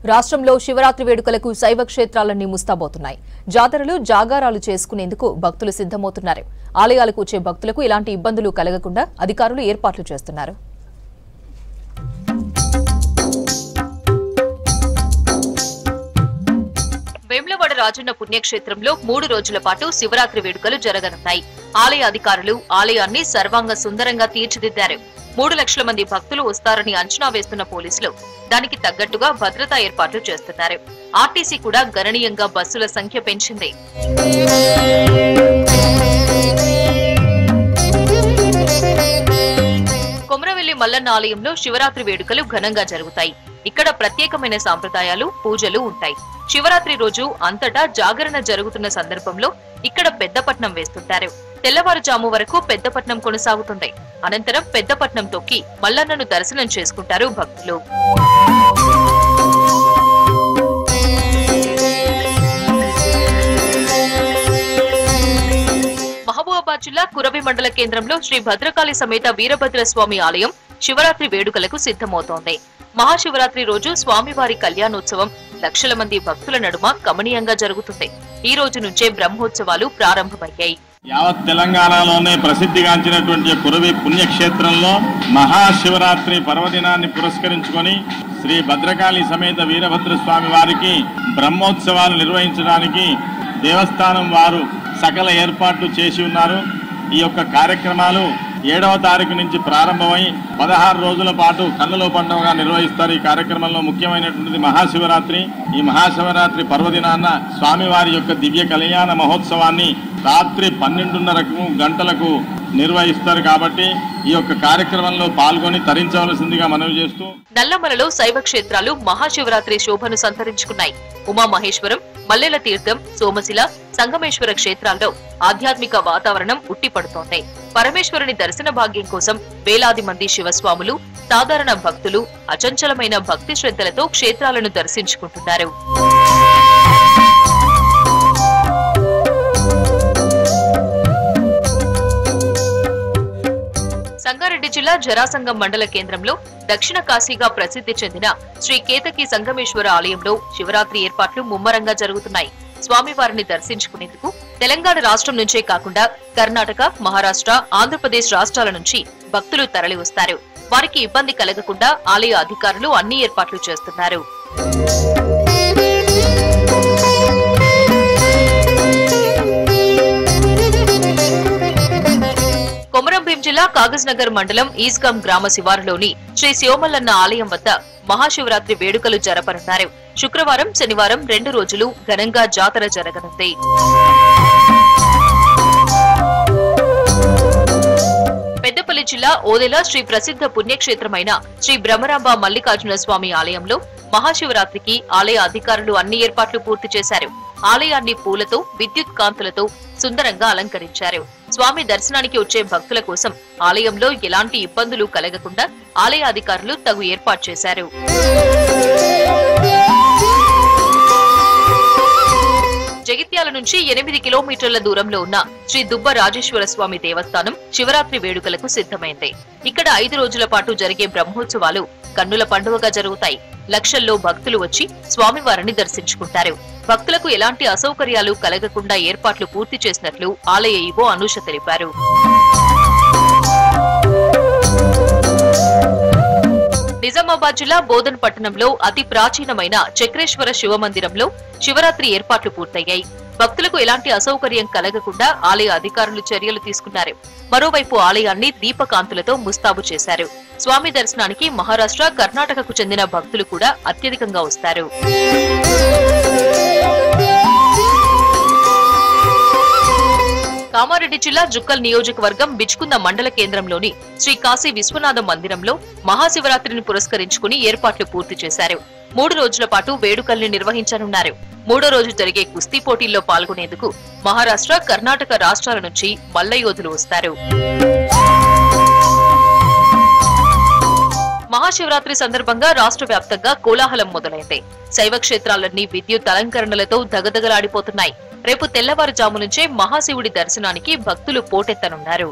రాష్ట్రంలో శివరాత్రి వేడుకలకు శైవ క్షేత్రాలన్నీ ముస్తాబోతున్నాయి. జాతరలు జాగారాలు చేసుకునేందుకు భక్తులు సిద్ధమవుతున్నారు. ఆలయాలకు వచ్చే భక్తులకు ఎలాంటి ఇబ్బందులు కలగకుండా అధికారులు ఏర్పాట్లు చేస్తున్నారు. వేములవాడ రాజన్న పుణ్యక్షేత్రంలో 3 రోజుల పాటు శివరాత్రి వేడుకలు జరగనున్నాయి. ఆలయ అధికారులు ఆలయాన్ని సర్వాంగ సుందరంగా తీర్చిదిద్దారు. 3 లక్షల మంది భక్తులు వస్తారని అంచనా వేస్తున్న పోలీసులు దానికి తగ్గట్టుగా భద్రతా ఏర్పాట్లు చేస్తున్నారు. ఆర్టీసీ కూడా గణనీయంగా బస్సుల సంఖ్య పెంచింది. కొమరవెల్లి మల్లన్న ఆలయంలో శివరాత్రి వేడుకలు ఘనంగా జరుగుతాయి. ఇక్కడ ప్రత్యేకమైన సాంప్రదాయాలు, పూజలు ఉంటాయి. శివరాత్రి రోజు అంతటా జాగరణ జరుగుతున్న సందర్భంలో ఇక్కడ పెద్దపట్నం వేస్తుంటారు. తెల్లవారుజాము వరకు పెద్దపట్నం కొనసాగుతుంది. అనంతరం పెద్దపట్నం తొక్కి మల్లన్నను దర్శనం చేసుకుంటారు భక్తులు. మహబూబాబాద్ జిల్లా కురవి మండల కేంద్రంలో శ్రీ భద్రకాళి సమేత వీరభద్రస్వామి ఆలయం శివరాత్రి వేడుకలకు సిద్ధమవుతోంది. మహాశివరాత్రి రోజు స్వామివారి కళ్యాణోత్సవం లక్షల మంది భక్తుల నడుమ కమనీయంగా జరుగుతుంది. ఈ రోజు నుంచే బ్రహ్మోత్సవాలు ప్రారంభమయ్యాయి. యావత్ తెలంగాణలోనే ప్రసిద్ధిగాంచినటువంటి కురవి పుణ్యక్షేత్రంలో మహాశివరాత్రి పర్వదినాన్ని పురస్కరించుకొని శ్రీ భద్రకాళి సమేత వీరభద్రస్వామి వారికి బ్రహ్మోత్సవాలు నిర్వహించడానికి దేవస్థానం వారు సకల ఏర్పాట్లు చేసి ఉన్నారు. ఈ యొక్క కార్యక్రమాలు 7వ తారీఖు నుంచి ప్రారంభమై 16 రోజుల పాటు కన్నుల పండుగగా నిర్వహిస్తారు. ఈ కార్యక్రమంలో ముఖ్యమైనటువంటిది మహాశివరాత్రి. ఈ మహాశివరాత్రి పర్వదినాన స్వామివారి యొక్క దివ్య కళ్యాణ మహోత్సవాన్ని రాత్రి 12:30 గంటలకు నిర్వహిస్తారు. కాబట్టి ఈ యొక్క కార్యక్రమంలో పాల్గొని తరించవలసిందిగా మనవి చేస్తూ నల్లమలలో శైవ క్షేత్రాలు మహాశివరాత్రి శోభను సంతరించుకున్నాయి. ఉమామహేశ్వరం, మల్లెల తీర్థం, సోమశిల, సంగమేశ్వర క్షేత్రాల్లో ఆధ్యాత్మిక వాతావరణం ఉట్టిపడుతోంది. పరమేశ్వరుని దర్శన భాగ్యం కోసం వేలాది మంది శివస్వాములు, సాధారణ భక్తులు అచంచలమైన భక్తి శ్రద్ధలతో క్షేత్రాలను దర్శించుకుంటున్నారు. సంగారెడ్డి జిల్లా జరాసంగం మండల కేంద్రంలో దక్షిణ కాశీగా ప్రసిద్ధి చెందిన శ్రీ కేతకి సంగమేశ్వర ఆలయంలో శివరాత్రి ఏర్పాట్లు ముమ్మరంగా జరుగుతున్నాయి. స్వామివారిని దర్శించుకునేందుకు తెలంగాణ రాష్ట్రం నుంచే కాకుండా కర్ణాటక, మహారాష్ట్ర, ఆంధ్రప్రదేశ్ రాష్ట్రాల నుంచి భక్తులు తరలి వస్తారు. వారికి ఇబ్బంది కలగకుండా ఆలయ అధికారులు అన్ని ఏర్పాట్లు చేస్తున్నారు. కొమరంభీం జిల్లా కాగజ్నగర్ మండలం ఈస్గాం గ్రామ శివారులోని శ్రీ శివమల్లన్న ఆలయం వద్ద మహాశివరాత్రి వేడుకలు జరపనున్నారు. శుక్రవారం, శనివారం 2 రోజులు ఘనంగా జాతర జరగనుంది. పెద్దపల్లి జిల్లా ఓదెల శ్రీ ప్రసిద్ధ పుణ్యక్షేత్రమైన శ్రీ బ్రహ్మరాంబ మల్లికార్జున స్వామి ఆలయంలో మహాశివరాత్రికి ఆలయ అధికారులు అన్ని ఏర్పాట్లు పూర్తి చేశారు. ఆలయాన్ని పూలతో, విద్యుత్ కాంతులతో సుందరంగా అలంకరించారు. స్వామి దర్శనానికి వచ్చే భక్తుల కోసం ఆలయంలో ఎలాంటి ఇబ్బందులు కలగకుండా ఆలయ అధికారులు తగు ఏర్పాటు చేశారు. జగిత్యాల నుంచి 8 కిలోమీటర్ల దూరంలో ఉన్న శ్రీ దుబ్బ రాజేశ్వర స్వామి దేవస్థానం శివరాత్రి వేడుకలకు సిద్ధమైంది. ఇక్కడ 5 రోజుల పాటు జరిగే బ్రహ్మోత్సవాలు కన్నుల పండుగగా జరుగుతాయి. లక్షల్లో భక్తులు వచ్చి స్వామివారిని దర్శించుకుంటారు. భక్తులకు ఎలాంటి అసౌకర్యాలు కలగకుండా ఏర్పాట్లు పూర్తి చేసినట్లు ఆలయ ఈవో అనూష తెలిపారు. నిజామాబాద్ జిల్లా బోధన్ పట్టణంలో అతి ప్రాచీనమైన చక్రేశ్వర శివ మందిరంలో శివరాత్రి ఏర్పాట్లు పూర్తయ్యాయి. భక్తులకు ఎలాంటి అసౌకర్యం కలగకుండా ఆలయ అధికారులు చర్యలు తీసుకున్నారు. మరోవైపు ఆలయాన్ని దీపకాంతులతో ముస్తాబు చేశారు. స్వామి దర్శనానికి మహారాష్ట్ర, కర్ణాటకకు చెందిన భక్తులు కూడా అత్యధికంగా వస్తారు. కామారెడ్డి జిల్లా జుక్కల్ నియోజకవర్గం బిచ్కుంద మండల కేంద్రంలోని శ్రీ కాశీ విశ్వనాథ మందిరంలో మహాశివరాత్రిని పురస్కరించుకుని ఏర్పాట్లు పూర్తి చేశారు. 3 రోజుల పాటు వేడుకల్ని నిర్వహించనున్నారు. 3వ రోజు జరిగే కుస్తీ పోటీల్లో పాల్గొనేందుకు మహారాష్ట్ర, కర్ణాటక రాష్ట్రాల నుంచి మల్లయోధులు వస్తారు. మహాశివరాత్రి సందర్భంగా రాష్ట్ర వ్యాప్తంగా కోలాహలం మొదలైంది. శైవ క్షేత్రాలన్నీ విద్యుత్ అలంకరణలతో దగదగలాడిపోతున్నాయి. రేపు తెల్లవారుజాము నుంచే మహాశివుడి దర్శనానికి భక్తులు పోటెత్తనున్నారు.